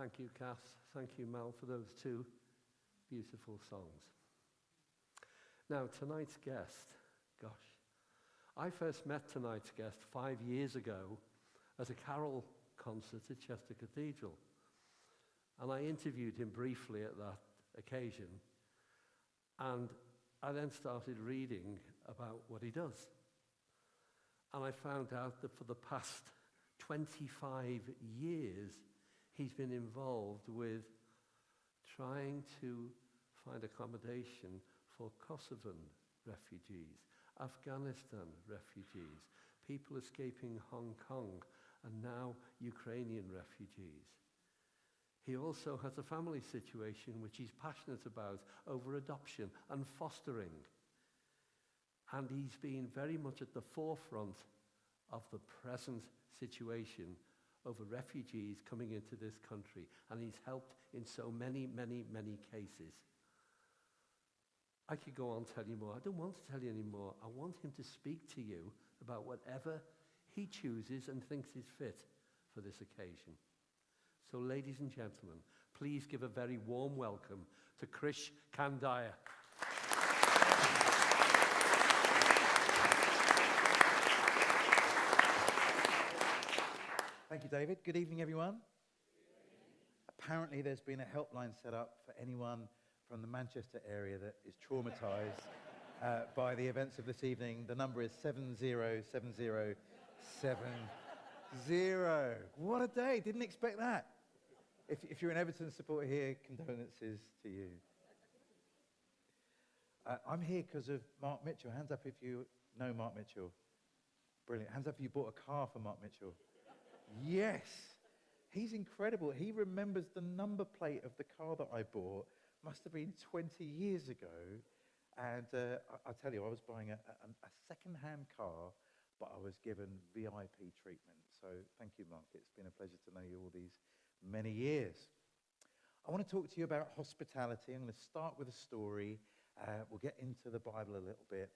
Thank you, Cass. Thank you, Mel, for those two beautiful songs. Now, tonight's guest, gosh, I first met tonight's guest 5 years ago at a carol concert at Chester Cathedral. And I interviewed him briefly at that occasion. And I then started reading about what he does. And I found out that for the past 25 years, he's been involved with trying to find accommodation for Kosovan refugees, Afghanistan refugees, people escaping Hong Kong, and now Ukrainian refugees. He also has a family situation which he's passionate about over adoption and fostering. And he's been very much at the forefront of the present situation over refugees coming into this country. And he's helped in so many, many, many cases. I could go on tell you more. I don't want to tell you any more. I want him to speak to you about whatever he chooses and thinks is fit for this occasion. So, ladies and gentlemen, please give a very warm welcome to Krish Kandiah. Thank you, David. Good evening, everyone. Apparently, there's been a helpline set up for anyone from the Manchester area that is traumatized by the events of this evening. The number is 707070. What a day. Didn't expect that. If you're an Everton supporter here, condolences to you. I'm here because of Mark Mitchell. Hands up if you know Mark Mitchell. Brilliant. Hands up if you bought a car for Mark Mitchell. Yes. He's incredible. He remembers the number plate of the car that I bought. Must have been 20 years ago. And I'll tell you, I was buying a second-hand car, but I was given VIP treatment. So thank you, Mark. It's been a pleasure to know you all these many years. I want to talk to you about hospitality. I'm going to start with a story. We'll get into the Bible a little bit,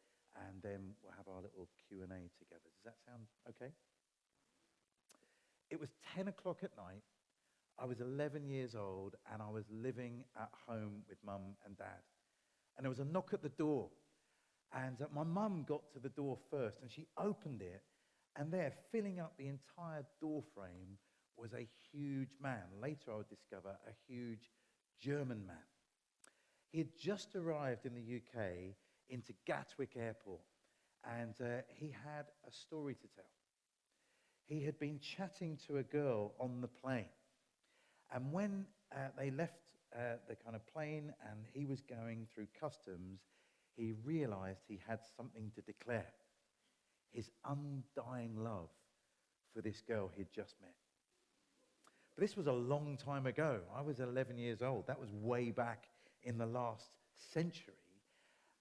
and then we'll have our little Q&A together. Does that sound okay? It was 10 o'clock at night. I was 11 years old, and I was living at home with Mum and Dad. And there was a knock at the door. And my mum got to the door first, and she opened it, and there, filling up the entire door frame, was a huge man. Later I would discover a huge German man. He had just arrived in the UK into Gatwick Airport, and he had a story to tell. He had been chatting to a girl on the plane, and when they left the kind of plane and he was going through customs, he realized he had something to declare. His undying love for this girl he'd just met. But this was a long time ago. I was 11 years old. That was way back in the last century.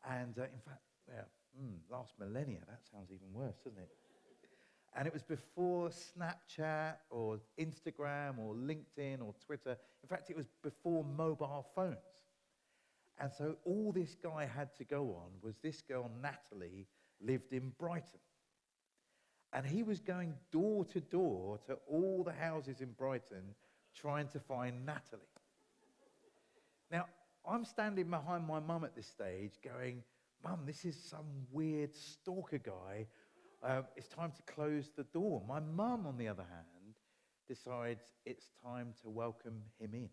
And in fact, last millennia. That sounds even worse, doesn't it? And it was before Snapchat or Instagram or LinkedIn or Twitter. In fact, it was before mobile phones. And so all this guy had to go on was this girl, Natalie, lived in Brighton. And he was going door to door to all the houses in Brighton trying to find Natalie. Now, I'm standing behind my mum at this stage going, Mum, this is some weird stalker guy. It's time to close the door. My mum, on the other hand, decides it's time to welcome him in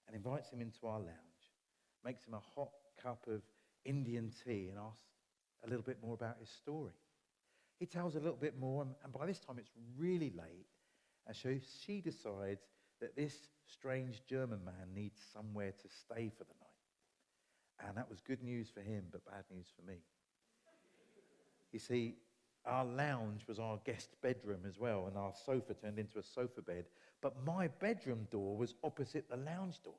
and invites him into our lounge, makes him a hot cup of Indian tea and asks a little bit more about his story. He tells a little bit more, and by this time it's really late, and so she decides that this strange German man needs somewhere to stay for the night. And that was good news for him, but bad news for me. You see, our lounge was our guest bedroom as well, and our sofa turned into a sofa bed, but my bedroom door was opposite the lounge door.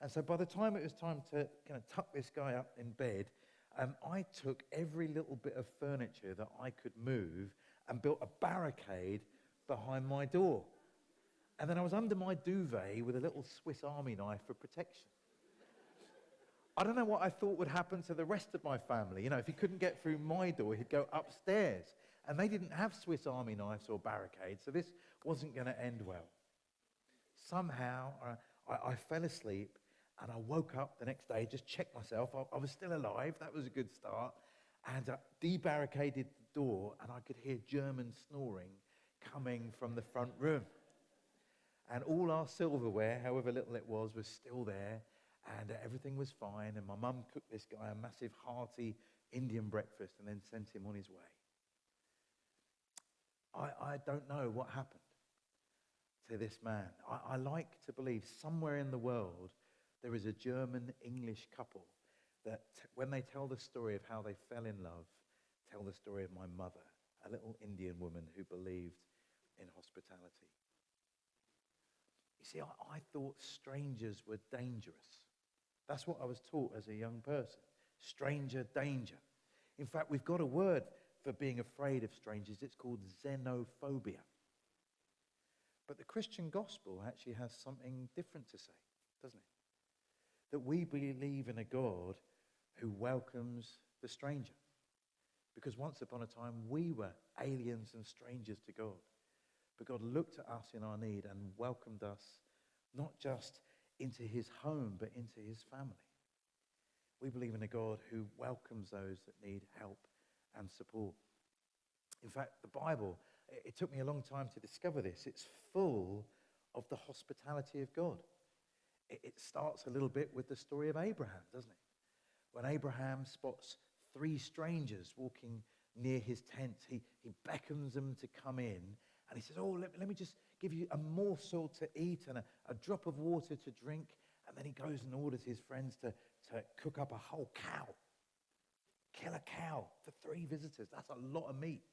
And so by the time it was time to kind of tuck this guy up in bed, I took every little bit of furniture that I could move and built a barricade behind my door. And then I was under my duvet with a little Swiss Army knife for protection. I don't know what I thought would happen to the rest of my family. You know, if he couldn't get through my door, he'd go upstairs. And they didn't have Swiss Army knives or barricades, so this wasn't going to end well. somehow I fell asleep and I woke up the next day, just checked myself. I was still alive. That was a good start. And debarricaded the door, and I could hear German snoring coming from the front room. And all our silverware, however little it was still there, and everything was fine. And my mum cooked this guy a massive, hearty Indian breakfast and then sent him on his way. I don't know what happened to this man. I like to believe somewhere in the world there is a German-English couple that when they tell the story of how they fell in love, tell the story of my mother, a little Indian woman who believed in hospitality. You see, I thought strangers were dangerous. That's what I was taught as a young person. Stranger danger. In fact, we've got a word for being afraid of strangers. It's called xenophobia. But the Christian gospel actually has something different to say, doesn't it? That we believe in a God who welcomes the stranger. Because once upon a time, we were aliens and strangers to God. But God looked at us in our need and welcomed us not just into his home, but into his family. We believe in a God who welcomes those that need help and support. In fact, the Bible, it took me a long time to discover this. It's full of the hospitality of God. It starts a little bit with the story of Abraham, doesn't it? When Abraham spots 3 strangers walking near his tent, he beckons them to come in, and he says, let me just give you a morsel to eat and a drop of water to drink. And then he goes and orders his friends to cook up a whole cow. Kill a cow for 3 visitors. That's a lot of meat.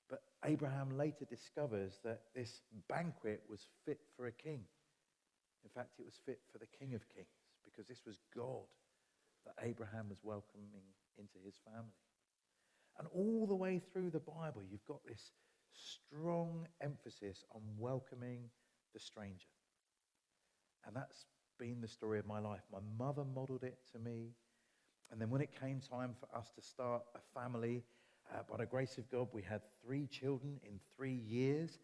But Abraham later discovers that this banquet was fit for a king. In fact, it was fit for the King of Kings, because this was God that Abraham was welcoming into his family. And all the way through the Bible, you've got this strong emphasis on welcoming the stranger. And that's been the story of my life. My mother modeled it to me. And then when it came time for us to start a family, by the grace of God, we had 3 children in 3 years.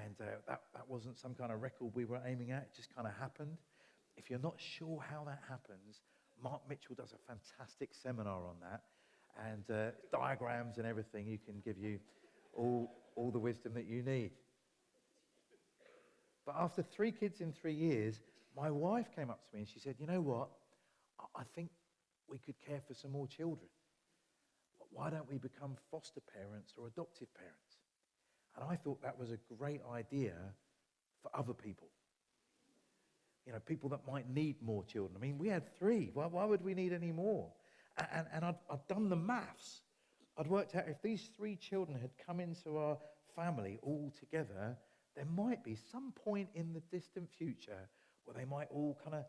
And that wasn't some kind of record we were aiming at. It just kind of happened. If you're not sure how that happens, Mark Mitchell does a fantastic seminar on that. And diagrams and everything. He can give you all the wisdom that you need. But after 3 kids in 3 years, my wife came up to me and she said, you know what? I think we could care for some more children. Why don't we become foster parents or adoptive parents? And I thought that was a great idea for other people. You know, people that might need more children. I mean, we had 3. Why would we need any more? And I'd done the maths. I'd worked out if these 3 children had come into our family all together, there might be some point in the distant future where they might all kind of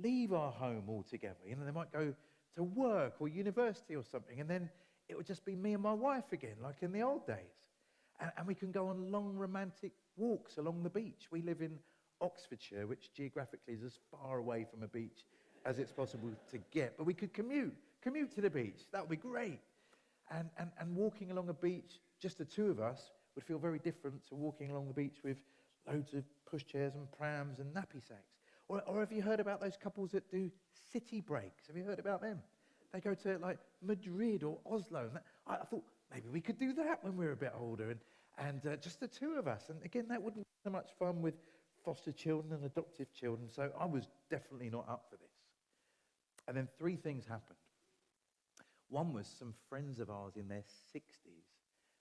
leave our home altogether. You know, they might go to work or university or something, and then it would just be me and my wife again, like in the old days. And we can go on long romantic walks along the beach. We live in Oxfordshire, which geographically is as far away from a beach as it's possible to get. But we could commute to the beach. That would be great. And walking along a beach, just the 2 of us, would feel very different to walking along the beach with loads of pushchairs and prams and nappy sacks. Or have you heard about those couples that do city breaks? Have you heard about them? They go to like Madrid or Oslo. And I thought maybe we could do that when we were a bit older, and just the 2 of us. And again, that wouldn't be so much fun with foster children and adoptive children. So I was definitely not up for this. And then 3 things happened. One was some friends of ours in their 60s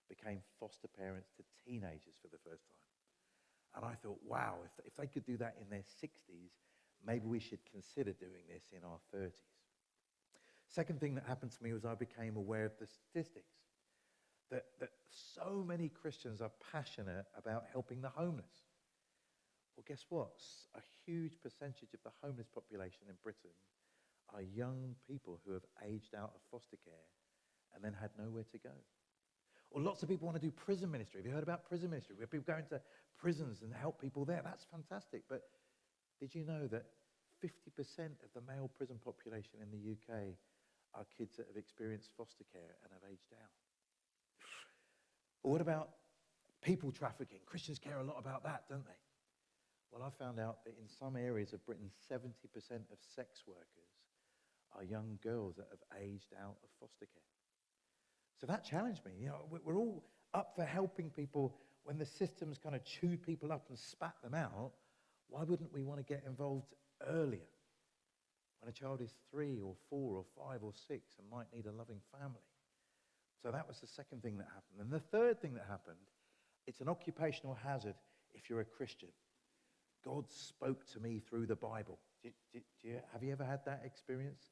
became foster parents to teenagers for the first time. And I thought, wow, if they could do that in their 60s, maybe we should consider doing this in our 30s. Second thing that happened to me was I became aware of the statistics. That so many Christians are passionate about helping the homeless. Well, guess what? A huge percentage of the homeless population in Britain are young people who have aged out of foster care and then had nowhere to go. Or lots of people want to do prison ministry. Have you heard about prison ministry? Where people go into prisons and help people there. That's fantastic. But did you know that 50% of the male prison population in the UK are kids that have experienced foster care and have aged out? Or what about people trafficking? Christians care a lot about that, don't they? Well, I found out that in some areas of Britain, 70% of sex workers are young girls that have aged out of foster care. So that challenged me. You know, we're all up for helping people when the systems kind of chew people up and spat them out. Why wouldn't we want to get involved earlier? When a child is 3 or 4 or 5 or 6 and might need a loving family. So that was the second thing that happened. And the third thing that happened, it's an occupational hazard if you're a Christian. God spoke to me through the Bible. Have you ever had that experience?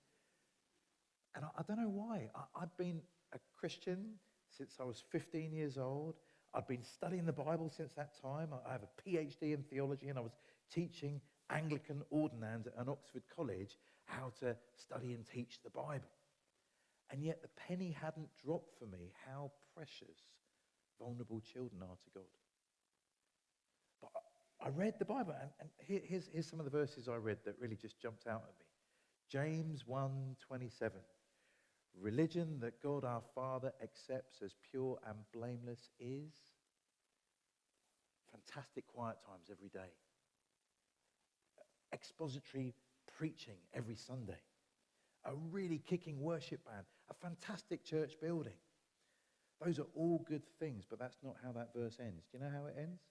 And I don't know why. I've been a Christian since I was 15 years old. I've been studying the Bible since that time. I have a PhD in theology, and I was teaching Anglican ordinands at an Oxford college how to study and teach the Bible. And yet the penny hadn't dropped for me how precious vulnerable children are to God. But I read the Bible, and here's some of the verses I read that really just jumped out at me. James 1:27. Religion that God our Father accepts as pure and blameless is fantastic quiet times every day. Expository preaching every Sunday. A really kicking worship band. A fantastic church building. Those are all good things, but that's not how that verse ends. Do you know how it ends?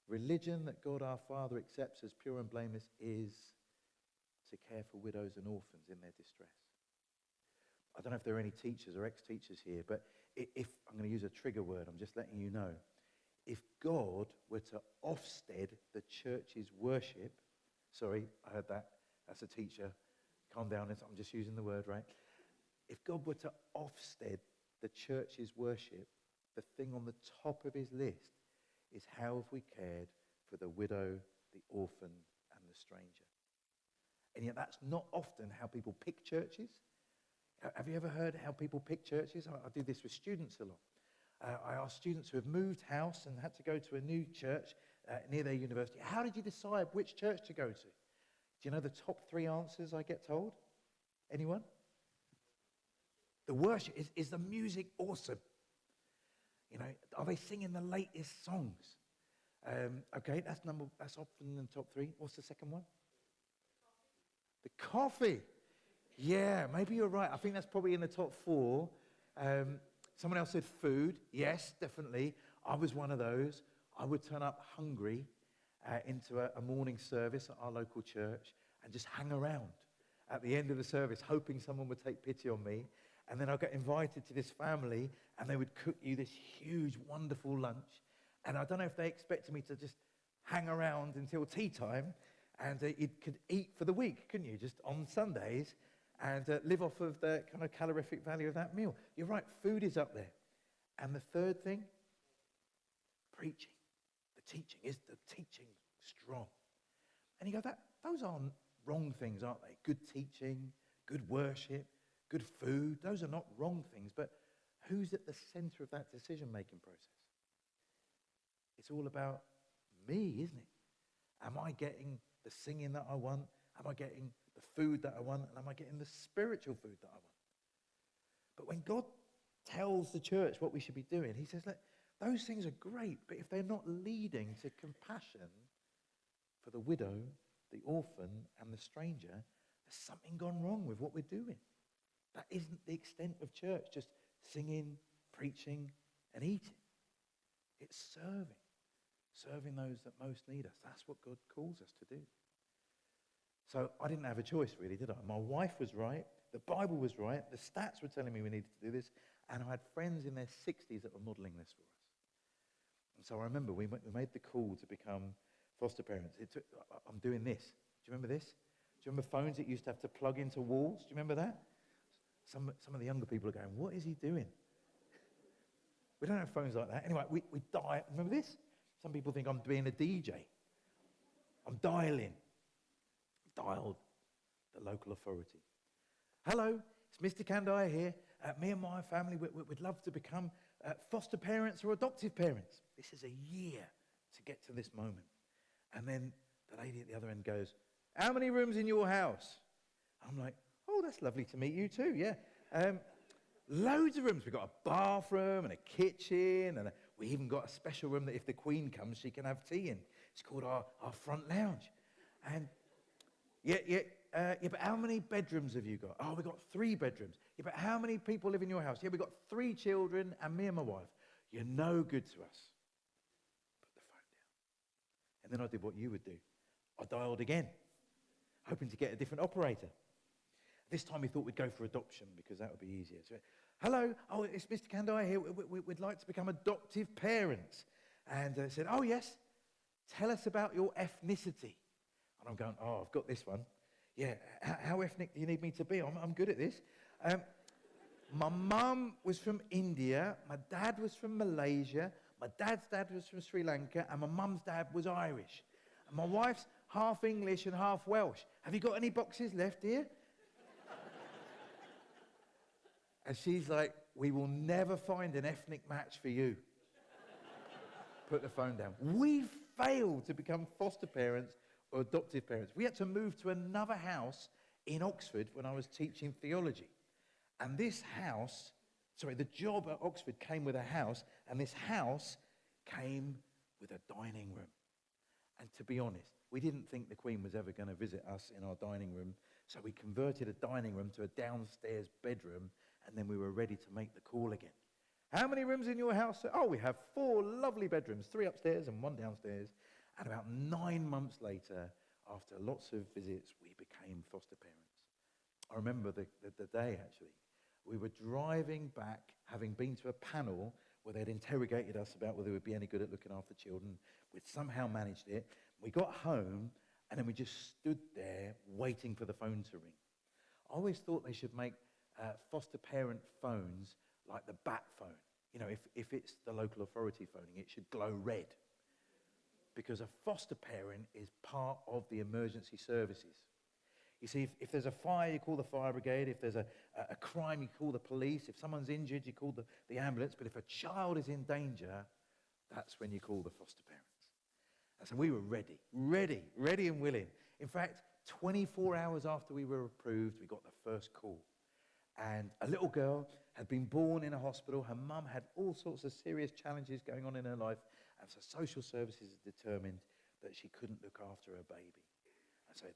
Religion that God our Father accepts as pure and blameless is to care for widows and orphans in their distress. I don't know if there are any teachers or ex-teachers here, but if I'm going to use a trigger word, I'm just letting you know. If God were to Ofsted the church's worship, sorry, I heard that. That's a teacher. Calm down. I'm just using the word, right? If God were to Ofsted the church's worship, the thing on the top of his list is how have we cared for the widow, the orphan, and the stranger. And yet that's not often how people pick churches. Have you ever heard how people pick churches? I do this with students a lot. I ask students who have moved house and had to go to a new church near their university, how did you decide which church to go to? Do you know the top 3 answers I get told? Anyone? The worship. Is the music awesome? You know, are they singing the latest songs? Okay, that's often in the top 3. What's the second one? The coffee. Yeah, maybe you're right. I think that's probably in the top 4. Someone else said food. Yes, definitely. I was one of those. I would turn up hungry into a morning service at our local church and just hang around at the end of the service, hoping someone would take pity on me. And then I'd get invited to this family, and they would cook you this huge, wonderful lunch. And I don't know if they expected me to just hang around until tea time, and you could eat for the week, couldn't you, just on Sundays, and live off of the kind of calorific value of that meal. You're right, food is up there. And the third thing, preaching. The teaching. Is the teaching strong? And you go, those aren't wrong things, aren't they? Good teaching, good worship, good food. Those are not wrong things, but who's at the center of that decision-making process? It's all about me, isn't it? Am I getting the singing that I want? Am I getting the food that I want? And am I getting the spiritual food that I want? But when God tells the church what we should be doing, he says, look, those things are great, but if they're not leading to compassion for the widow, the orphan, and the stranger, there's something gone wrong with what we're doing. That isn't the extent of church, just singing, preaching, and eating. It's serving those that most need us. That's what God calls us to do. So I didn't have a choice, really, did I? My wife was right. The Bible was right. The stats were telling me we needed to do this. And I had friends in their 60s that were modeling this for us. And so I remember we made the call to become foster parents. I'm doing this. Do you remember this? Do you remember phones that used to have to plug into walls? Do you remember that? Some of the younger people are going, what is he doing? We don't have phones like that. Anyway, we dial. Remember this? Some people think I'm being a DJ. I'm dialing. Dialed the local authority. Hello, it's Mr. Kandiah here. Me and my family, we'd love to become foster parents or adoptive parents. This is a year to get to this moment. And then the lady at the other end goes, how many rooms in your house? I'm like, oh, that's lovely to meet you too, yeah. Loads of rooms. We've got a bathroom and a kitchen, and we even got a special room that if the Queen comes, she can have tea in. It's called our front lounge. And but how many bedrooms have you got? Oh, we've got 3 bedrooms. Yeah, but how many people live in your house? Yeah, we've got 3 children and me and my wife. You're no good to us. Put the phone down. And then I did what you would do. I dialed again, hoping to get a different operator. This time we thought we'd go for adoption because that would be easier. So, hello, oh, it's Mr. Kandiah here. We'd like to become adoptive parents. And they said, oh, yes, tell us about your ethnicity. And I'm going, oh, I've got this one. Yeah, how ethnic do you need me to be? I'm good at this. My mum was from India. My dad was from Malaysia. My dad's dad was from Sri Lanka. And my mum's dad was Irish. And my wife's half English and half Welsh. Have you got any boxes left here? And she's like, we will never find an ethnic match for you. Put the phone down. We failed to become foster parents or adoptive parents. We had to move to another house in Oxford when I was teaching theology. And this house, the job at Oxford came with a house, and this house came with a dining room. And to be honest, we didn't think the Queen was ever going to visit us in our dining room, so we converted a dining room to a downstairs bedroom, and then we were ready to make the call again. How many rooms in your house? Oh, we have 4 lovely bedrooms, 3 upstairs and 1 downstairs. And about 9 months later, after lots of visits, we became foster parents. I remember the day, actually. We were driving back, having been to a panel where they'd interrogated us about whether we'd be any good at looking after children. We'd somehow managed it. We got home, and then we just stood there waiting for the phone to ring. I always thought they should make foster parent phones like the bat phone. You know, if it's the local authority phoning, it should glow red. Because a foster parent is part of the emergency services. You see, if there's a fire, you call the fire brigade. If there's a crime, you call the police. If someone's injured, you call the ambulance. But if a child is in danger, that's when you call the foster parents. And so we were ready and willing. In fact, 24 hours after we were approved, we got the first call. And a little girl had been born in a hospital. Her mum had all sorts of serious challenges going on in her life. And so social services determined that she couldn't look after her baby. And so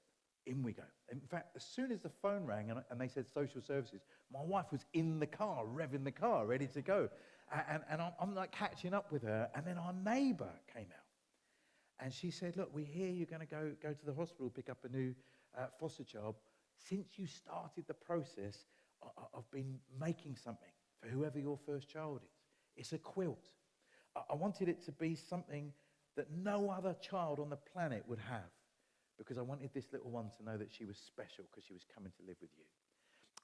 in we go. In fact, as soon as the phone rang and they said social services, my wife was in the car, revving the car, ready to go. And I'm like catching up with her. And then our neighbour came out. And she said, look, we hear you're going to go to the hospital, pick up a new foster child. Since you started the process, I've been making something for whoever your first child is. It's a quilt. I wanted it to be something that no other child on the planet would have, because I wanted this little one to know that she was special because she was coming to live with you.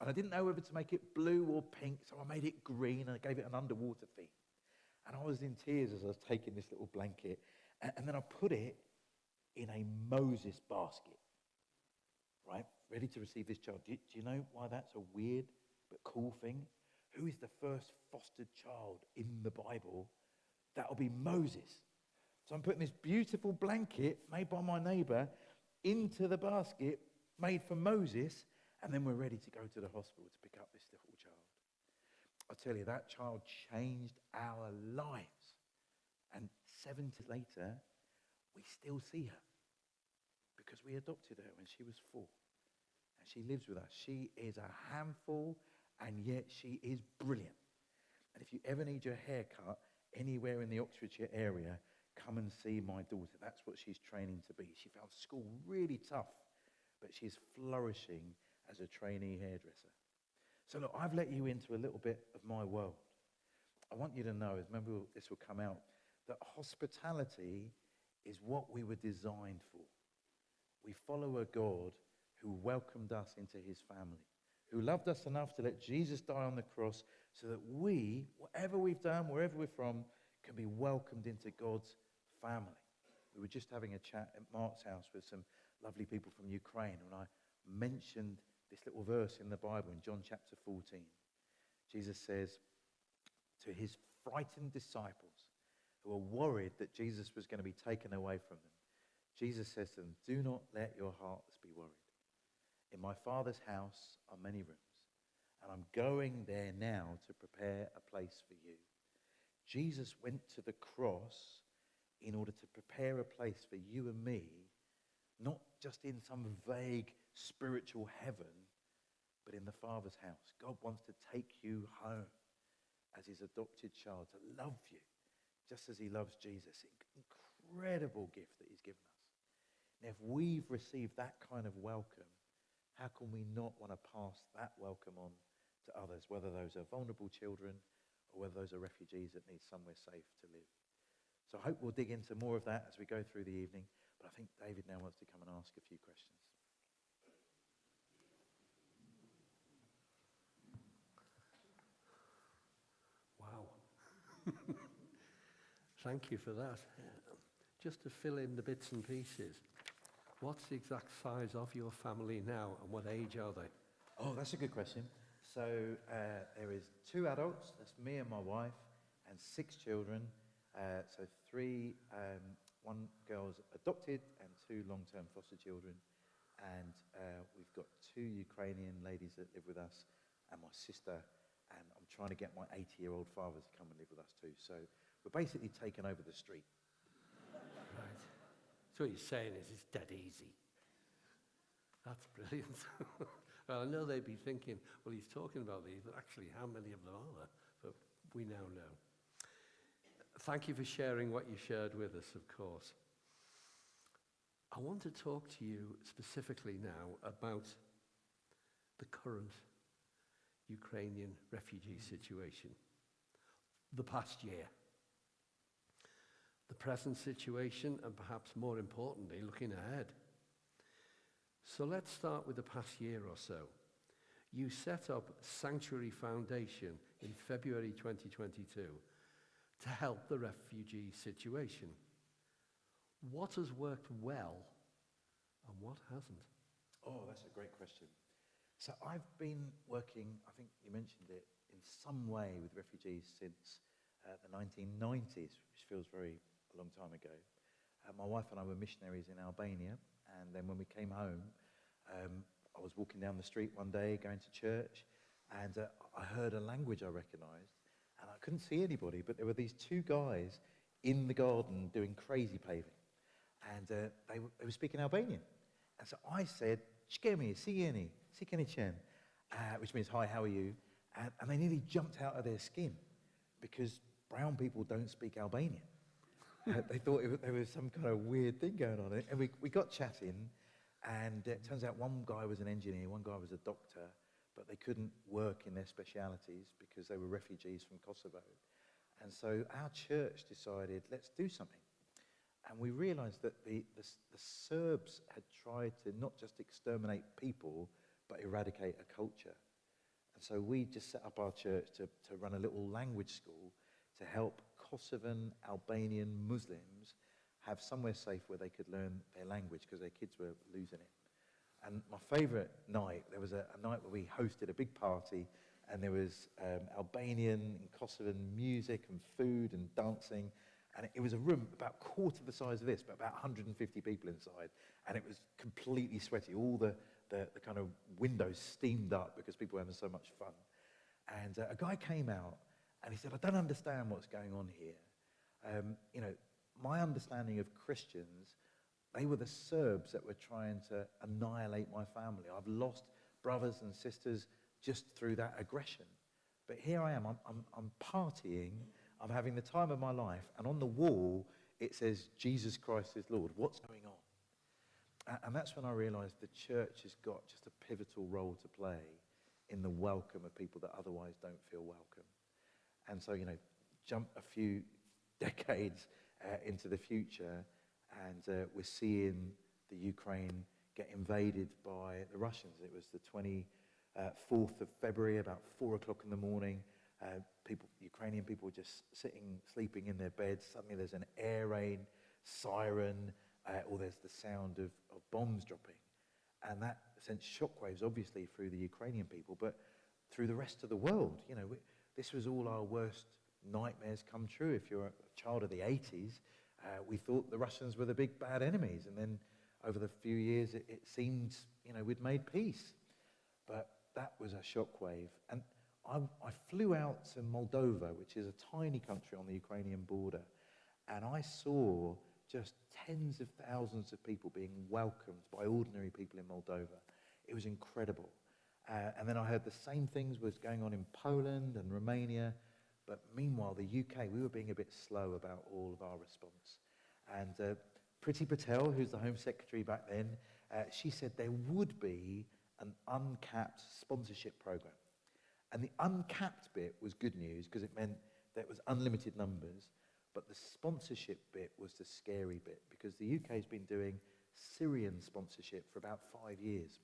And I didn't know whether to make it blue or pink, so I made it green and I gave it an underwater theme. And I was in tears as I was taking this little blanket, and then I put it in a Moses basket, right, ready to receive this child. Do you know why that's a weird but cool thing? Who is the first fostered child in the Bible? That'll be Moses. So I'm putting this beautiful blanket made by my neighbour into the basket made for Moses, and then we're ready to go to the hospital to pick up this little child. I tell you, that child changed our lives. And 7 years later, we still see her because we adopted her when she was 4. And she lives with us. She is a handful, and yet she is brilliant. And if you ever need your hair cut anywhere in the Oxfordshire area, come and see my daughter. That's what she's training to be. She found school really tough, but she's flourishing as a trainee hairdresser. So look, I've let you into a little bit of my world. I want you to know, as maybe this will come out, that hospitality is what we were designed for. We follow a God who welcomed us into his family, who loved us enough to let Jesus die on the cross so that we, whatever we've done, wherever we're from, can be welcomed into God's family. We were just having a chat at Mark's house with some lovely people from Ukraine, and I mentioned this little verse in the Bible in John chapter 14. Jesus says to his frightened disciples who were worried that Jesus was going to be taken away from them, Jesus says to them, do not let your hearts be worried. In my Father's house are many rooms, and I'm going there now to prepare a place for you. Jesus went to the cross in order to prepare a place for you and me, not just in some vague spiritual heaven, but in the Father's house. God wants to take you home as his adopted child, to love you just as he loves Jesus. Incredible gift that he's given us. Now, if we've received that kind of welcome, how can we not want to pass that welcome on to others, whether those are vulnerable children or whether those are refugees that need somewhere safe to live? So I hope we'll dig into more of that as we go through the evening. But I think David now wants to come and ask a few questions. Wow. Thank you for that. Just to fill in the bits and pieces, what's the exact size of your family now and what age are they? Oh, that's a good question. So there is 2 adults, that's me and my wife, and 6 children. So 3, 1 girl's adopted and 2 long-term foster children. And we've got 2 Ukrainian ladies that live with us and my sister. And I'm trying to get my 80-year-old father to come and live with us too. So we're basically taking over the street. Right. So what you're saying is it's dead easy. That's brilliant. Well, I know they'd be thinking, well, he's talking about these, but actually how many of them are there? But we now know. Thank you for sharing what you shared with us, of course. I want to talk to you specifically now about the current Ukrainian refugee situation, the past year, the present situation, and perhaps more importantly, looking ahead. So let's start with the past year or so. You set up Sanctuary Foundation in February 2022 to help the refugee situation. What has worked well and what hasn't? Oh, that's a great question. So I've been working, I think you mentioned it, in some way with refugees since the 1990s, which feels a long time ago. My wife and I were missionaries in Albania, and then when we came home, I was walking down the street one day going to church, and I heard a language I recognised, and I couldn't see anybody, but there were these 2 guys in the garden doing crazy paving, and they were speaking Albanian. And so I said, "Shkemi, sieni, sikeni which means, hi, how are you?" And they nearly jumped out of their skin because brown people don't speak Albanian. They thought there was some kind of weird thing going on. And we got chatting, and it turns out one guy was an engineer, one guy was a doctor, but they couldn't work in their specialities because they were refugees from Kosovo. And so our church decided, let's do something. And we realized that the Serbs had tried to not just exterminate people, but eradicate a culture. And so we just set up our church to run a little language school to help Kosovan, Albanian Muslims have somewhere safe where they could learn their language because their kids were losing it. And my favorite night, there was a night where we hosted a big party, and there was Albanian and Kosovan music and food and dancing. And it was a room about a quarter the size of this, but about 150 people inside. And it was completely sweaty. All the kind of windows steamed up because people were having so much fun. And a guy came out and he said, "I don't understand what's going on here. My understanding of Christians, they were the Serbs that were trying to annihilate my family. I've lost brothers and sisters just through that aggression. But here I am, I'm partying, I'm having the time of my life, and on the wall it says, Jesus Christ is Lord. What's going on?" And that's when I realized the church has got just a pivotal role to play in the welcome of people that otherwise don't feel welcome. And so, jump a few decades into the future, and we're seeing the Ukraine get invaded by the Russians. It was the 24th of February, about 4 o'clock in the morning. Ukrainian people were just sleeping in their beds. Suddenly there's an air raid siren, or there's the sound of bombs dropping. And that sent shockwaves, obviously, through the Ukrainian people, but through the rest of the world. This was all our worst nightmares come true. If you're a child of the 80s, we thought the Russians were the big bad enemies. And then over the few years, it seemed, we'd made peace. But that was a shockwave. And I flew out to Moldova, which is a tiny country on the Ukrainian border. And I saw just tens of thousands of people being welcomed by ordinary people in Moldova. It was incredible. And then I heard the same things was going on in Poland and Romania. But meanwhile, the UK, we were being a bit slow about all of our response. And Priti Patel, who's the Home Secretary back then, she said there would be an uncapped sponsorship program. And the uncapped bit was good news because it meant that it was unlimited numbers, but the sponsorship bit was the scary bit because the UK has been doing Syrian sponsorship for about 5 years.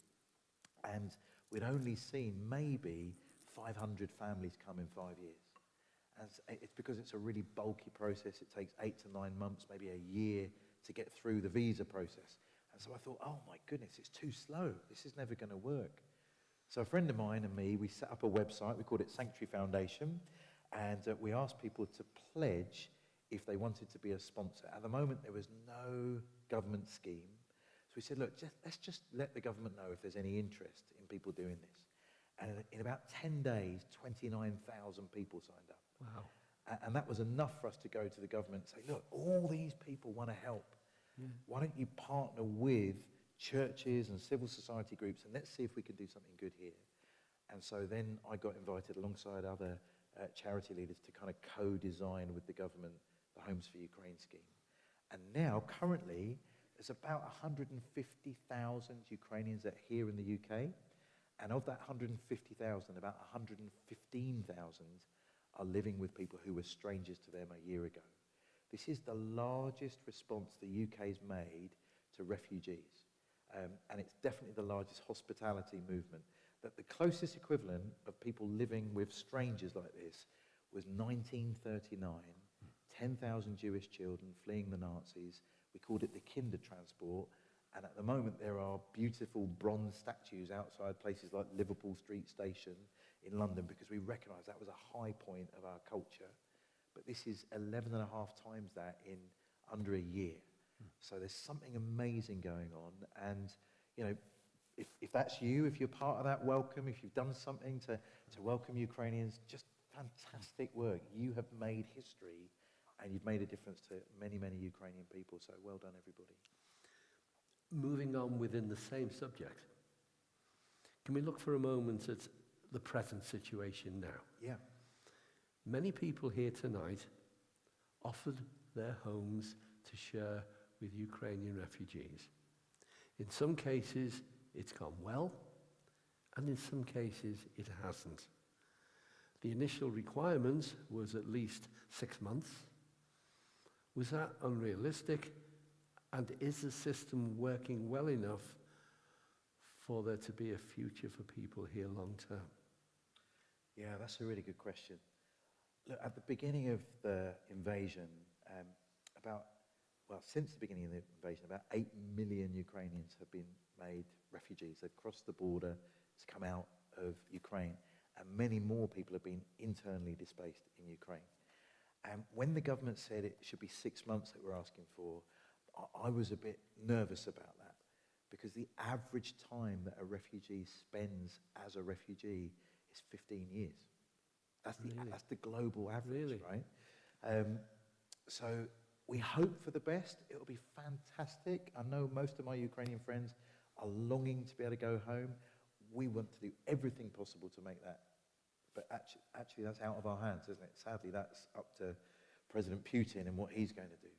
And we'd only seen maybe 500 families come in 5 years. And it's because it's a really bulky process. It takes 8 to 9 months, maybe a year to get through the visa process. And so I thought, oh my goodness, it's too slow. This is never going to work. So a friend of mine and me, we set up a website. We called it Sanctuary Foundation. And we asked people to pledge if they wanted to be a sponsor. At the moment, there was no government scheme. So we said, look, let's just let the government know if there's any interest in people doing this. And in about 10 days, 29,000 people signed up. Wow. And that was enough for us to go to the government and say, look, all these people want to help. Yeah. Why don't you partner with churches and civil society groups and let's see if we can do something good here. And so then I got invited alongside other charity leaders to kind of co-design with the government the Homes for Ukraine scheme. And now, currently, there's about 150,000 Ukrainians that are here in the UK. And of that 150,000, about 115,000 are living with people who were strangers to them a year ago. This is the largest response the UK's made to refugees. And it's definitely the largest hospitality movement. That the closest equivalent of people living with strangers like this was 1939, 10,000 Jewish children fleeing the Nazis. We called it the Kindertransport. And at the moment, there are beautiful bronze statues outside places like Liverpool Street Station in London because we recognise that was a high point of our culture. But this is 11 and a half times that in under a year. So there's something amazing going on. And, you know, if that's you, if you're part of that welcome, if you've done something to welcome Ukrainians, just fantastic work. You have made history and you've made a difference to many, many Ukrainian people. So well done, everybody. Moving on within the same subject, can we look for a moment at the present situation now? Yeah. Many people here tonight offered their homes to share with Ukrainian refugees. In some cases, it's gone well, and in some cases, it hasn't. The initial requirement was at least 6 months. Was that unrealistic? And is the system working well enough for there to be a future for people here long term? Yeah, that's a really good question. Look, at the beginning of the invasion, since the beginning of the invasion, about 8 million Ukrainians have been made refugees. They've crossed the border to come out of Ukraine, and many more people have been internally displaced in Ukraine. And when the government said it should be 6 months that we're asking for, I was a bit nervous about that because the average time that a refugee spends as a refugee is 15 years. That's the global average, right? So we hope for the best. It'll be fantastic. I know most of my Ukrainian friends are longing to be able to go home. We want to do everything possible to make that. But actually that's out of our hands, isn't it? Sadly, that's up to President Putin and what he's going to do.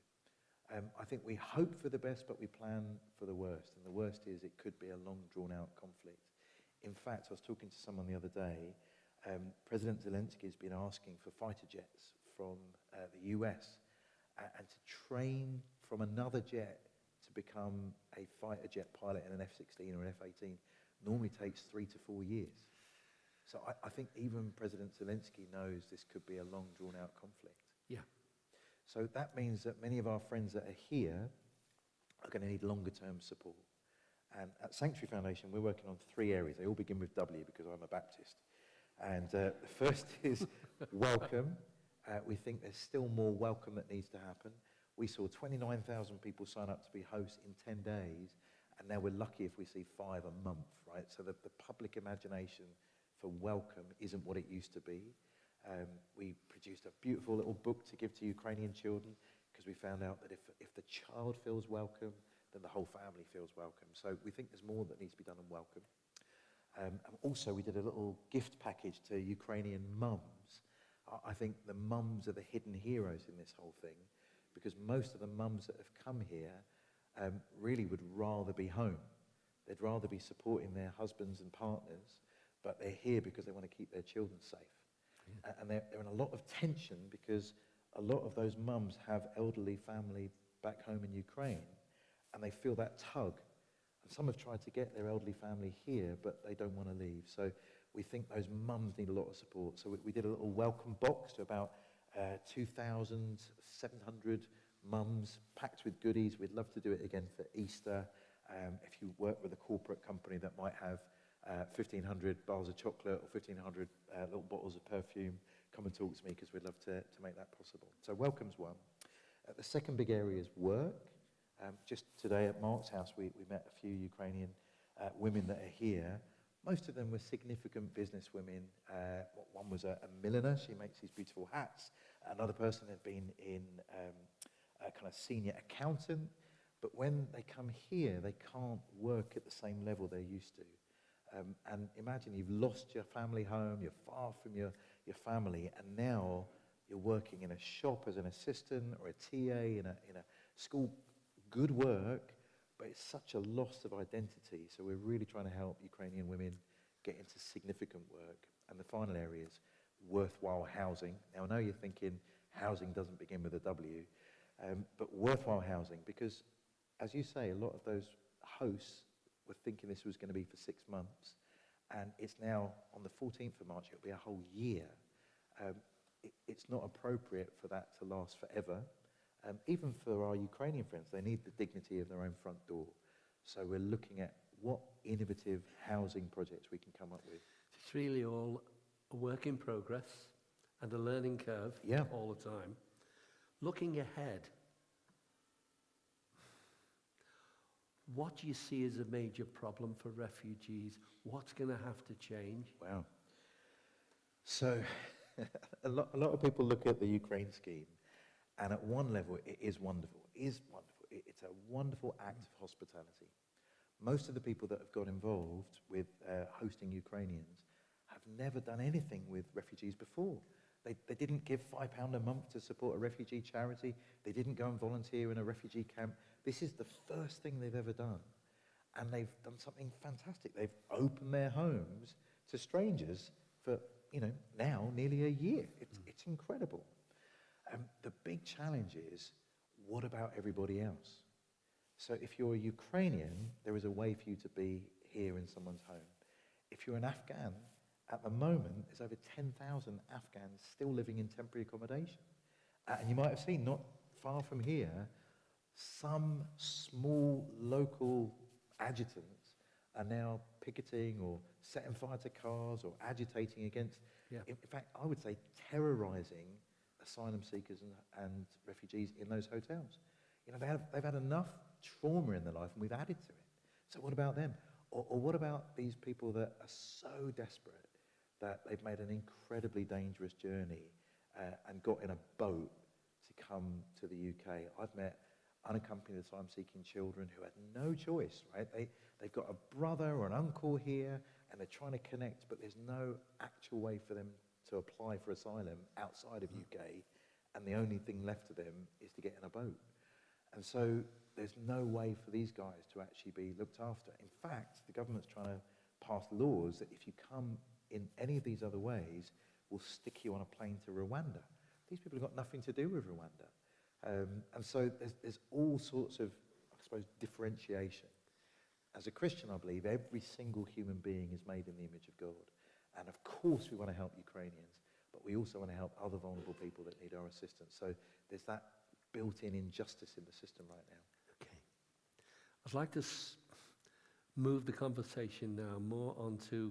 I think we hope for the best, but we plan for the worst. And the worst is it could be a long, drawn-out conflict. In fact, I was talking to someone the other day. President Zelensky has been asking for fighter jets from the US and to train from another jet to become a fighter jet pilot in an F-16 or an F-18 normally takes 3 to 4 years. So I think even President Zelensky knows this could be a long, drawn-out conflict. Yeah. So that means that many of our friends that are here are going to need longer-term support. And at Sanctuary Foundation, we're working on 3 areas. They all begin with W because I'm a Baptist. And the first is welcome. We think there's still more welcome that needs to happen. We saw 29,000 people sign up to be hosts in 10 days, and now we're lucky if we see 5 a month, right? So the public imagination for welcome isn't what it used to be. We produced a beautiful little book to give to Ukrainian children, because we found out that if the child feels welcome, then the whole family feels welcome. So we think there's more that needs to be done on welcome. And also, we did a little gift package to Ukrainian mums. I think the mums are the hidden heroes in this whole thing, because most of the mums that have come here really would rather be home. They'd rather be supporting their husbands and partners, but they're here because they want to keep their children safe. Yeah. And they're in a lot of tension because a lot of those mums have elderly family back home in Ukraine, and they feel that tug. And some have tried to get their elderly family here, but they don't want to leave. So we think those mums need a lot of support. So we did a little welcome box to about 2,700 mums, packed with goodies. We'd love to do it again for Easter. If you work with a corporate company that might have 1,500 bars of chocolate or 1,500 little bottles of perfume, come and talk to me, because we'd love to make that possible. So welcome's one. The second big area is work. Just today at Mark's house, we met a few Ukrainian women that are here. Most of them were significant business women. One was a milliner. She makes these beautiful hats. Another person had been in a kind of senior accountant. But when they come here, they can't work at the same level they're used to. And imagine you've lost your family home, you're far from your family, and now you're working in a shop as an assistant or a TA in a school. Good work, but it's such a loss of identity. So we're really trying to help Ukrainian women get into significant work. And the final area is worthwhile housing. Now, I know you're thinking housing doesn't begin with a W, but worthwhile housing, because, as you say, a lot of those hosts were thinking this was going to be for 6 months, and it's now on the 14th of March, it'll be a whole year. It's not appropriate for that to last forever. Even for our Ukrainian friends, they need the dignity of their own front door. So we're looking at what innovative housing projects we can come up with. It's really all a work in progress and a learning curve all the time. Looking ahead, what do you see as a major problem for refugees? What's going to have to change? Wow. So a lot of people look at the Ukraine scheme, and at one level, it is wonderful. It's a wonderful act of hospitality. Most of the people that have got involved with hosting Ukrainians have never done anything with refugees before. They didn't give £5 a month to support a refugee charity. They didn't go and volunteer in a refugee camp. This is the first thing they've ever done. And they've done something fantastic. They've opened their homes to strangers for, now nearly a year. It's incredible. The big challenge is, what about everybody else? So if you're a Ukrainian, there is a way for you to be here in someone's home. If you're an Afghan, at the moment, there's over 10,000 Afghans still living in temporary accommodation. And you might have seen, not far from here, some small local adjutants are now picketing or setting fire to cars or agitating against, in fact, I would say terrorizing asylum seekers and refugees in those hotels. They've had enough trauma in their life, and we've added to it. So what about them? Or what about these people that are so desperate that they've made an incredibly dangerous journey and got in a boat to come to the UK? I've met unaccompanied asylum-seeking children who had no choice, right? They've got a brother or an uncle here, and they're trying to connect, but there's no actual way for them to apply for asylum outside of UK, and the only thing left to them is to get in a boat. And so there's no way for these guys to actually be looked after. In fact, the government's trying to pass laws that if you come in any of these other ways, will stick you on a plane to Rwanda. These people have got nothing to do with Rwanda. And so there's all sorts of, I suppose, differentiation. As a Christian, I believe every single human being is made in the image of God. And of course we want to help Ukrainians, but we also want to help other vulnerable people that need our assistance. So there's that built-in injustice in the system right now. Okay. I'd like to move the conversation now more onto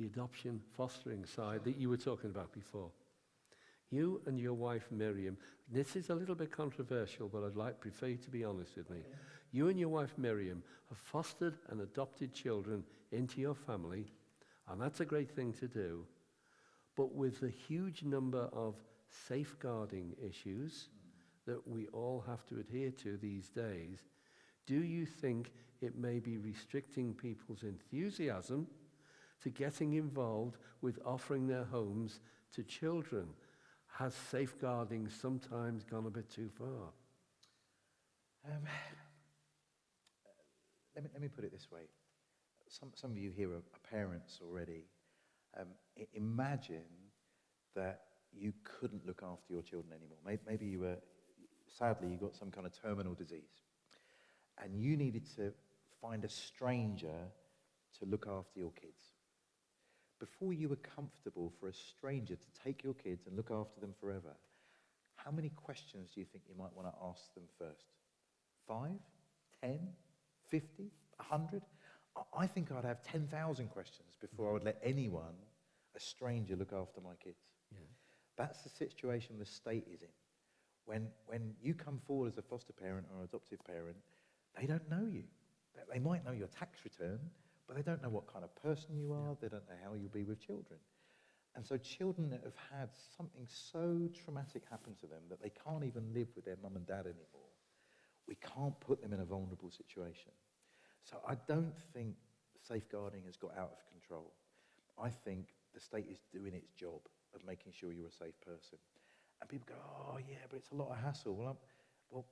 the adoption fostering side that you were talking about before. You and your wife Miriam, this is a little bit controversial, but I'd prefer you to be honest with me. Okay. You and your wife Miriam have fostered and adopted children into your family, and that's a great thing to do. But with the huge number of safeguarding issues that we all have to adhere to these days, do you think it may be restricting people's enthusiasm to getting involved with offering their homes to children? Has safeguarding sometimes gone a bit too far? Let me put it this way. Some of you here are parents already. Imagine that you couldn't look after your children anymore. Maybe you were, sadly, you got some kind of terminal disease, and you needed to find a stranger to look after your kids. Before you were comfortable for a stranger to take your kids and look after them forever, how many questions do you think you might want to ask them first? 5, 10, 50, 100? I think I'd have 10,000 questions before I would let anyone, a stranger, look after my kids. Yeah. That's the situation the state is in. When you come forward as a foster parent or adoptive parent, they don't know you. They might know your tax return, but they don't know what kind of person you are. They don't know how you'll be with children. And so children that have had something so traumatic happen to them that they can't even live with their mum and dad anymore, we can't put them in a vulnerable situation. So I don't think safeguarding has got out of control. I think the state is doing its job of making sure you're a safe person. And people go, oh yeah, but it's a lot of hassle. Well,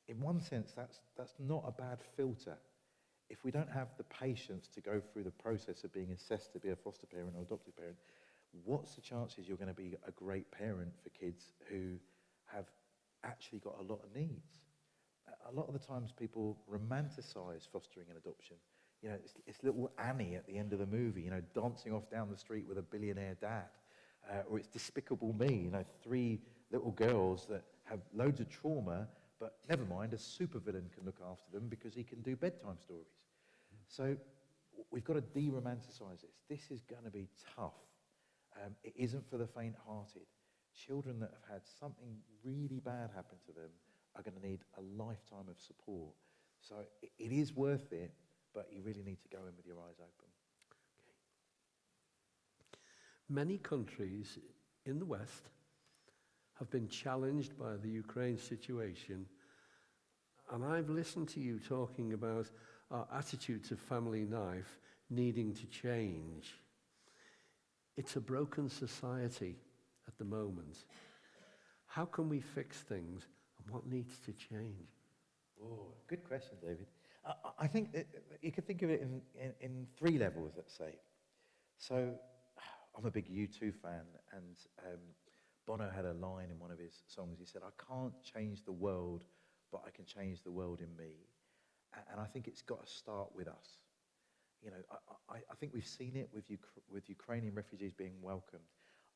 in one sense, that's not a bad filter. If we don't have the patience to go through the process of being assessed to be a foster parent or adoptive parent, what's the chances you're going to be a great parent for kids who have actually got a lot of needs? A lot of the times people romanticize fostering and adoption. You know, it's little Annie at the end of the movie, you know, dancing off down the street with a billionaire dad. Or it's Despicable Me, you know, 3 little girls that have loads of trauma, but never mind, a supervillain can look after them because he can do bedtime stories. So we've got to de-romanticize this. This is going to be tough. It isn't for the faint-hearted. Children that have had something really bad happen to them are going to need a lifetime of support. So it is worth it, but you really need to go in with your eyes open. Many countries in the West have been challenged by the Ukraine situation, and I've listened to you talking about our attitude to family life needing to change. It's a broken society at the moment. How can we fix things, and what needs to change? Oh, good question, David. I think that you could think of it in 3 levels, let's say. So I'm a big U2 fan, and Bono had a line in one of his songs. He said, I can't change the world, but I can change the world in me. And I think it's got to start with us. You know, I think we've seen it with Ukrainian refugees being welcomed.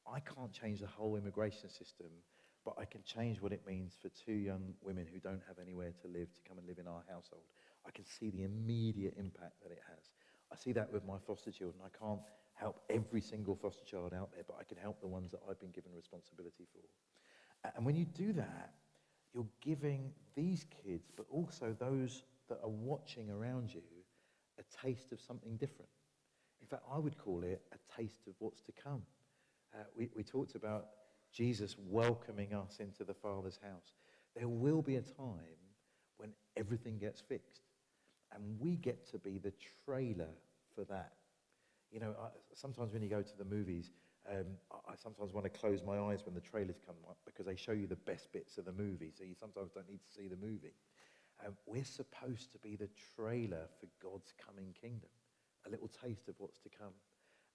I can't change the whole immigration system, but I can change what it means for 2 young women who don't have anywhere to live to come and live in our household. I can see the immediate impact that it has. I see that with my foster children. I can't help every single foster child out there, but I can help the ones that I've been given responsibility for. And when you do that, you're giving these kids, but also those that are watching around you, a taste of something different. In fact, I would call it a taste of what's to come. We talked about Jesus welcoming us into the Father's house. There will be a time when everything gets fixed, and we get to be the trailer for that. You know, sometimes when you go to the movies, I sometimes want to close my eyes when the trailers come up because they show you the best bits of the movie, so you sometimes don't need to see the movie. We're supposed to be the trailer for God's coming kingdom, a little taste of what's to come.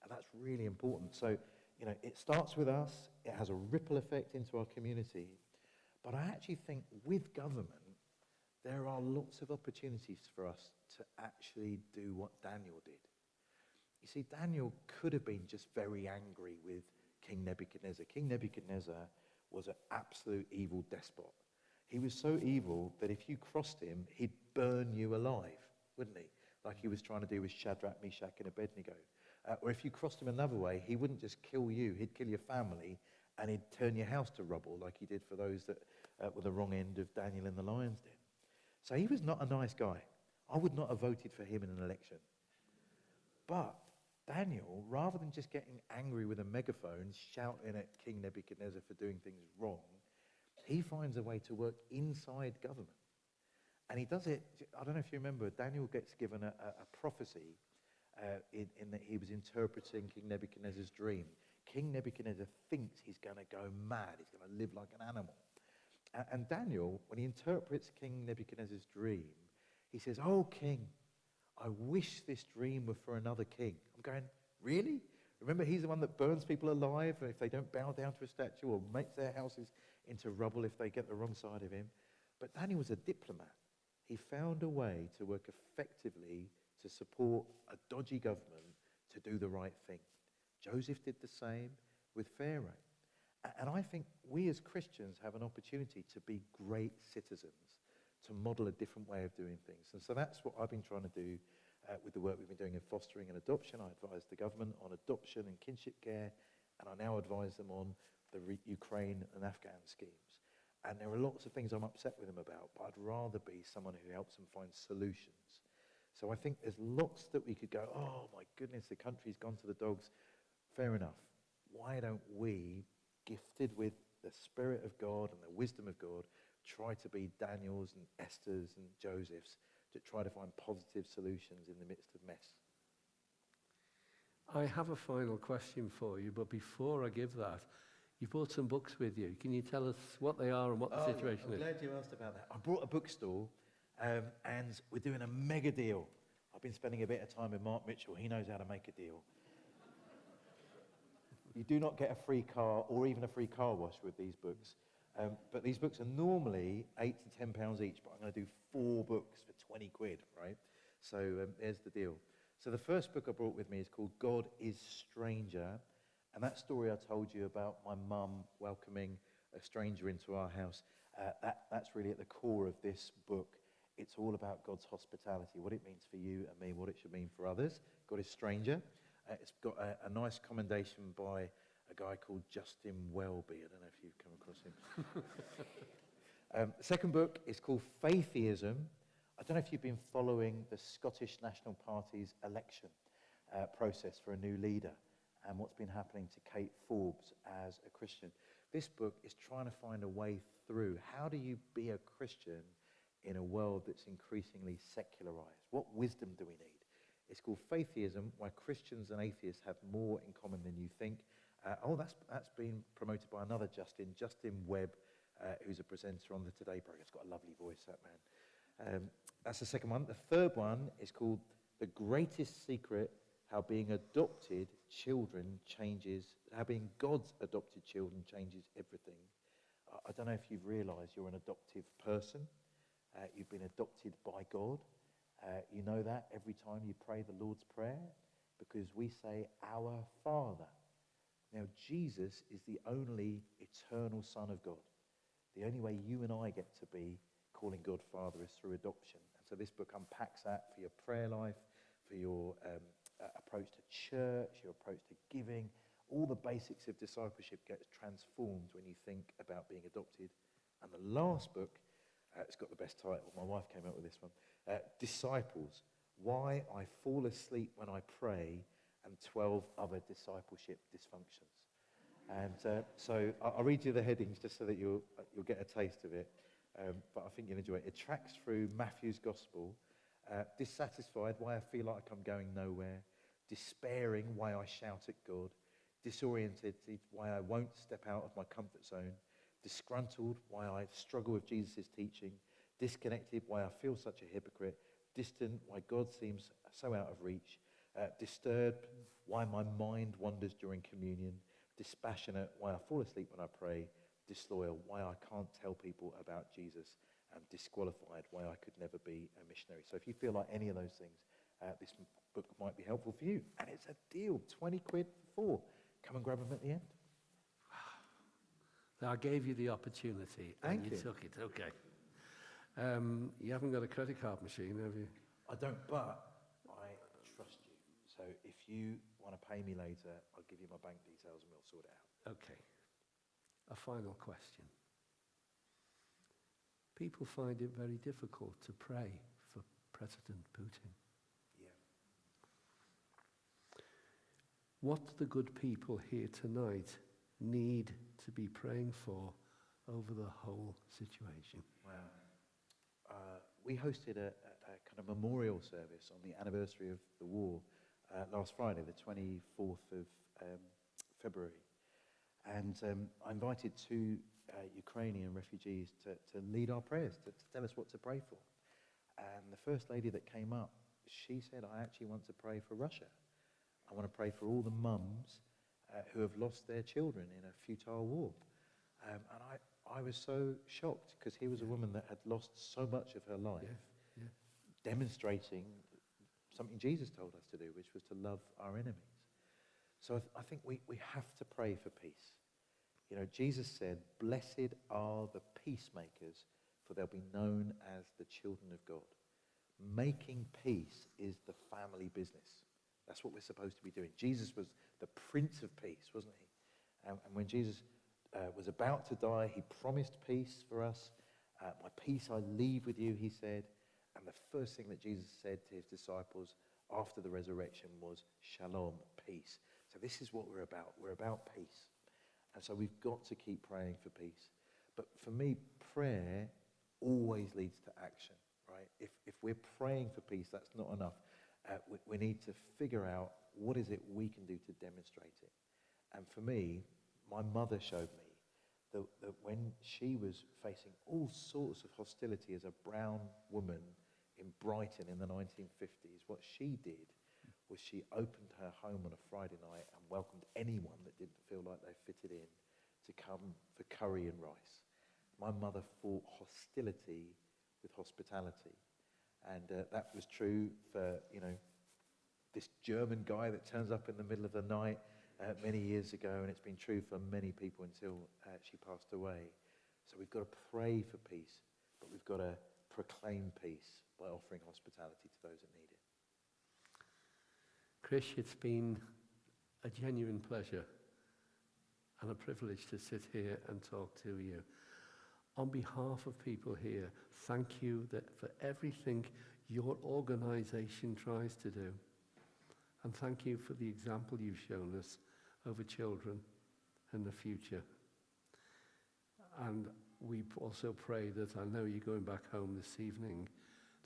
And that's really important. So, you know, it starts with us, it has a ripple effect into our community, but I actually think with government, there are lots of opportunities for us to actually do what Daniel did. You see, Daniel could have been just very angry with King Nebuchadnezzar. King Nebuchadnezzar was an absolute evil despot. He was so evil that if you crossed him, he'd burn you alive, wouldn't he? Like he was trying to do with Shadrach, Meshach, and Abednego. Or if you crossed him another way, he wouldn't just kill you, he'd kill your family, and he'd turn your house to rubble like he did for those that were the wrong end of Daniel in the lion's den. So he was not a nice guy. I would not have voted for him in an election. But Daniel, rather than just getting angry with a megaphone, shouting at King Nebuchadnezzar for doing things wrong, He finds a way to work inside government. And he does it, I don't know if you remember, Daniel gets given a prophecy in that he was interpreting King Nebuchadnezzar's dream. King Nebuchadnezzar thinks he's going to go mad, he's going to live like an animal. And Daniel, when he interprets King Nebuchadnezzar's dream, he says, "Oh, king, I wish this dream were for another king." I'm going, really? Remember, he's the one that burns people alive if they don't bow down to a statue, or makes their houses into rubble if they get the wrong side of him. But Daniel was a diplomat. He found a way to work effectively to support a dodgy government to do the right thing. Joseph did the same with Pharaoh. And I think we as Christians have an opportunity to be great citizens, to model a different way of doing things. And so that's what I've been trying to do with the work we've been doing in fostering and adoption. I advise the government on adoption and kinship care, and I now advise them on the Ukraine and Afghan schemes. And there are lots of things I'm upset with them about, but I'd rather be someone who helps them find solutions. So I think there's lots that we could go, oh my goodness, the country's gone to the dogs. Fair enough. Why don't we, gifted with the Spirit of God and the wisdom of God, try to be Daniels and Esthers and Josephs to try to find positive solutions in the midst of mess? I have a final question for you, but before I give that, you brought some books with you. Can you tell us what they are and what the situation I'm is? glad you asked about that. I brought a bookstall, and we're doing a mega deal. I've been spending a bit of time with Mark Mitchell. He knows how to make a deal. You do not get a free car or even a free car wash with these books. But these books are normally £8 to £10 each, but I'm going to do 4 books for 20 quid, right? So there's the deal. So the first book I brought with me is called God is Stranger. And that story I told you about my mum welcoming a stranger into our house, that's really at the core of this book. It's all about God's hospitality, what it means for you and me, what it should mean for others. God is Stranger. It's got a nice commendation by a guy called Justin Welby. I don't know if you've come across him. The second book is called Faithism. I don't know if you've been following the Scottish National Party's election process for a new leader and what's been happening to Kate Forbes as a Christian. This book is trying to find a way through. How do you be a Christian in a world that's increasingly secularized? What wisdom do we need? It's called Faithism, Why Christians and Atheists Have More in Common Than You Think. That's been promoted by another Justin Webb, who's a presenter on the Today program. He's got a lovely voice, that man. That's the second one. The third one is called The Greatest Secret, How Being Adopted Children Changes, How Being God's Adopted Children Changes Everything. I don't know if you've realized you're an adoptive person. You've been adopted by God. You know that every time you pray the Lord's Prayer, because we say, Our Father. Now, Jesus is the only eternal Son of God. The only way you and I get to be calling God Father is through adoption. And so this book unpacks that for your prayer life, for your approach to church, your approach to giving. All the basics of discipleship gets transformed when you think about being adopted. And the last book, it's got the best title. My wife came up with this one. Disciples, Why I Fall Asleep When I Pray, and 12 Other Discipleship Dysfunctions. And so I'll read you the headings just so that you'll get a taste of it. But I think you'll enjoy it. It tracks through Matthew's Gospel. Dissatisfied, why I feel like I'm going nowhere. Despairing, why I shout at God. Disoriented, why I won't step out of my comfort zone. Disgruntled, why I struggle with Jesus' teaching. Disconnected, why I feel such a hypocrite. Distant, why God seems so out of reach. Disturbed, why my mind wanders during communion. Dispassionate, why I fall asleep when I pray. Disloyal, why I can't tell people about Jesus. And disqualified, why I could never be a missionary. So if you feel like any of those things, this book might be helpful for you. And it's a deal, 20 quid for 4. Come and grab them at the end. Now, I gave you the opportunity and you took it. Okay. You haven't got a credit card machine, have you? I don't, but I trust you. So if you want to pay me later, I'll give you my bank details and we'll sort it out. Okay. A final question. People find it very difficult to pray for President Putin. Yeah. What the good people here tonight need to be praying for over the whole situation. Wow. We hosted a kind of memorial service on the anniversary of the war last Friday, the 24th of February. And I invited two Ukrainian refugees to lead our prayers, to tell us what to pray for. And the first lady that came up, she said, I actually want to pray for Russia. I want to pray for all the mums who have lost their children in a futile war. And I was so shocked, because here was a woman that had lost so much of her life, demonstrating something Jesus told us to do, which was to love our enemies. So I think we have to pray for peace. You know, Jesus said, blessed are the peacemakers, for they'll be known as the children of God. Making peace is the family business. That's what we're supposed to be doing. Jesus was the Prince of Peace, wasn't he? And when Jesus was about to die, he promised peace for us. My peace I leave with you, he said. And the first thing that Jesus said to his disciples after the resurrection was, shalom, peace. So this is what we're about. We're about peace. And so we've got to keep praying for peace. But for me, prayer always leads to action, right? If we're praying for peace, that's not enough. We need to figure out what is it we can do to demonstrate it. And for me, my mother showed me that when she was facing all sorts of hostility as a brown woman in Brighton in the 1950s, what she did was she opened her home on a Friday night and welcomed anyone that didn't feel like they fitted in to come for curry and rice. My mother fought hostility with hospitality. And that was true for, you know, this German guy that turns up in the middle of the night many years ago, and it's been true for many people until she passed away. So we've got to pray for peace, but we've got to proclaim peace by offering hospitality to those that need it. Krish, it's been a genuine pleasure and a privilege to sit here and talk to you. On behalf of people here, thank you for everything your organisation tries to do. And thank you for the example you've shown us over children and the future. And we also pray that, I know you're going back home this evening,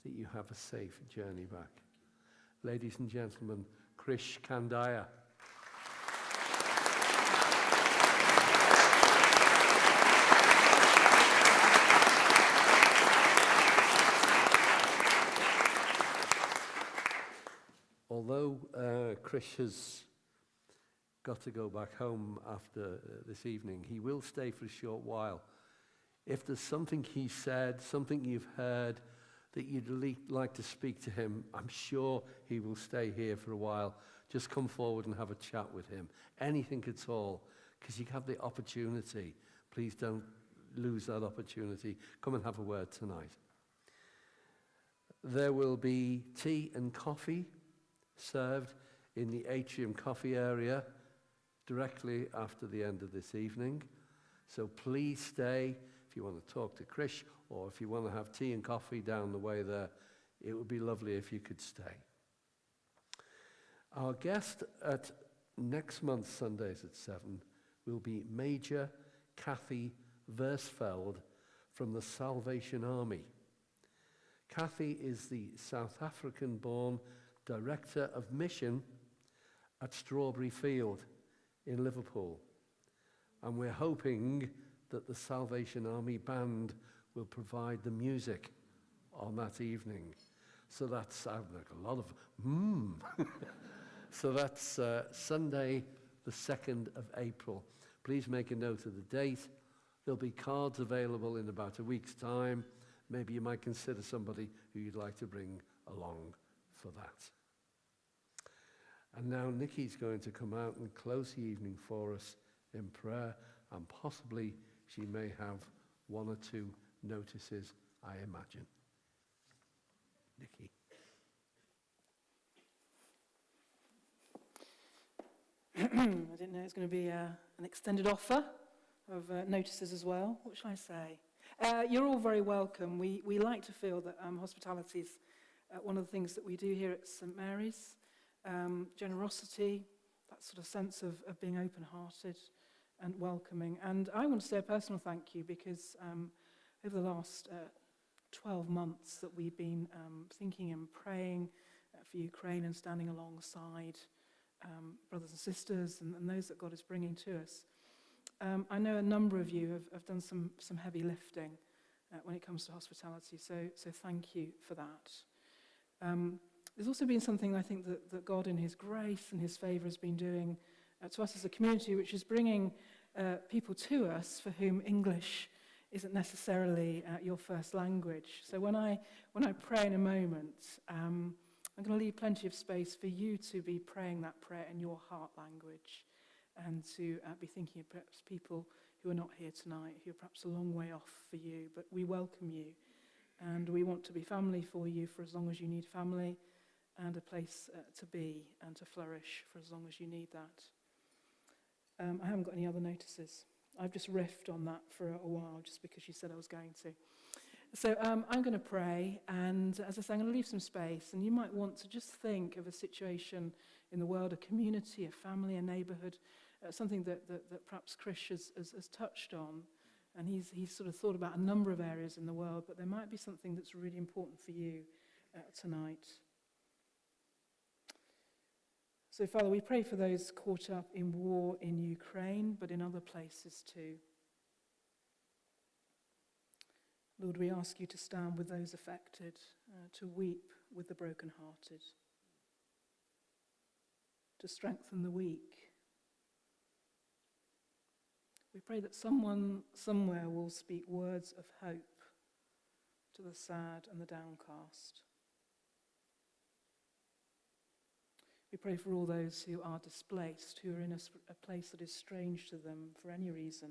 that you have a safe journey back. Ladies and gentlemen, Krish Kandiah. Although Krish has got to go back home after this evening, he will stay for a short while. If there's something he said, something you've heard that you'd like to speak to him, I'm sure he will stay here for a while. Just come forward and have a chat with him. Anything at all, because you have the opportunity. Please don't lose that opportunity. Come and have a word tonight. There will be tea and coffee served in the atrium coffee area directly after the end of this evening. So please stay if you want to talk to Krish, or if you want to have tea and coffee down the way there. It would be lovely if you could stay. Our guest at next month's Sundays at 7 will be Major Kathy Versfeld from the Salvation Army. Kathy is the South African-born Director of Mission at Strawberry Field in Liverpool. And we're hoping that the Salvation Army Band will provide the music on that evening. So that sounds like a lot of So that's Sunday, the 2nd of April. Please make a note of the date. There'll be cards available in about a week's time. Maybe you might consider somebody who you'd like to bring along for that. And now Nikki's going to come out and close the evening for us in prayer, and possibly she may have one or two notices, I imagine. Nikki. I didn't know it was going to be an extended offer of notices as well. What shall I say? You're all very welcome. We like to feel that hospitality is one of the things that we do here at St Mary's. Generosity, that sort of sense of being open-hearted, and welcoming. And I want to say a personal thank you because over the last 12 months that we've been thinking and praying for Ukraine and standing alongside brothers and sisters and those that God is bringing to us. I know a number of you have done some heavy lifting when it comes to hospitality, so thank you for that. There's also been something I think that God in his grace and his favour has been doing to us as a community, which is bringing people to us for whom English isn't necessarily your first language. So when I pray in a moment, I'm going to leave plenty of space for you to be praying that prayer in your heart language and to be thinking of perhaps people who are not here tonight, who are perhaps a long way off for you, but we welcome you and we want to be family for you for as long as you need family and a place to be and to flourish for as long as you need that. I haven't got any other notices. I've just riffed on that for a while just because you said I was going to. So I'm going to pray, and as I say, I'm going to leave some space, and you might want to just think of a situation in the world, a community, a family, a neighbourhood, something that perhaps Krish has touched on, and he's sort of thought about a number of areas in the world, but there might be something that's really important for you tonight. So, Father, we pray for those caught up in war in Ukraine, but in other places too. Lord, we ask you to stand with those affected, to weep with the brokenhearted, to strengthen the weak. We pray that someone somewhere will speak words of hope to the sad and the downcast. We pray for all those who are displaced, who are in a place that is strange to them for any reason.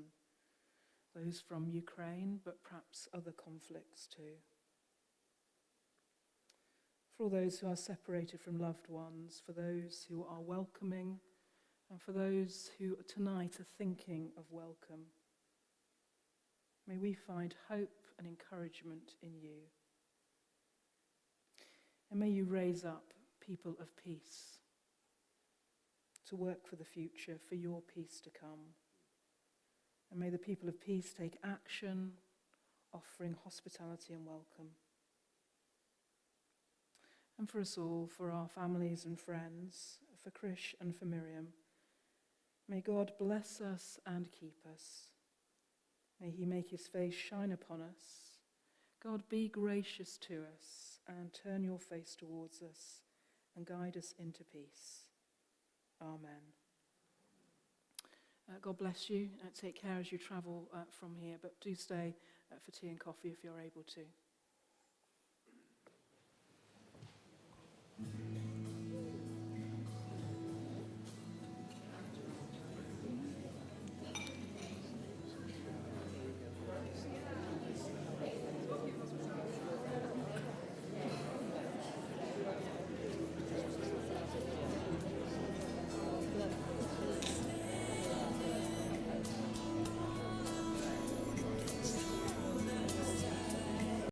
Those from Ukraine, but perhaps other conflicts too. For all those who are separated from loved ones, for those who are welcoming, and for those who tonight are thinking of welcome. May we find hope and encouragement in you. And may you raise up people of peace to work for the future, for your peace to come. And may the people of peace take action, offering hospitality and welcome. And for us all, for our families and friends, for Krish and for Miriam, may God bless us and keep us. May he make his face shine upon us. God, be gracious to us and turn your face towards us and guide us into peace. Amen. God bless you. Take care as you travel from here, but do stay for tea and coffee if you're able to.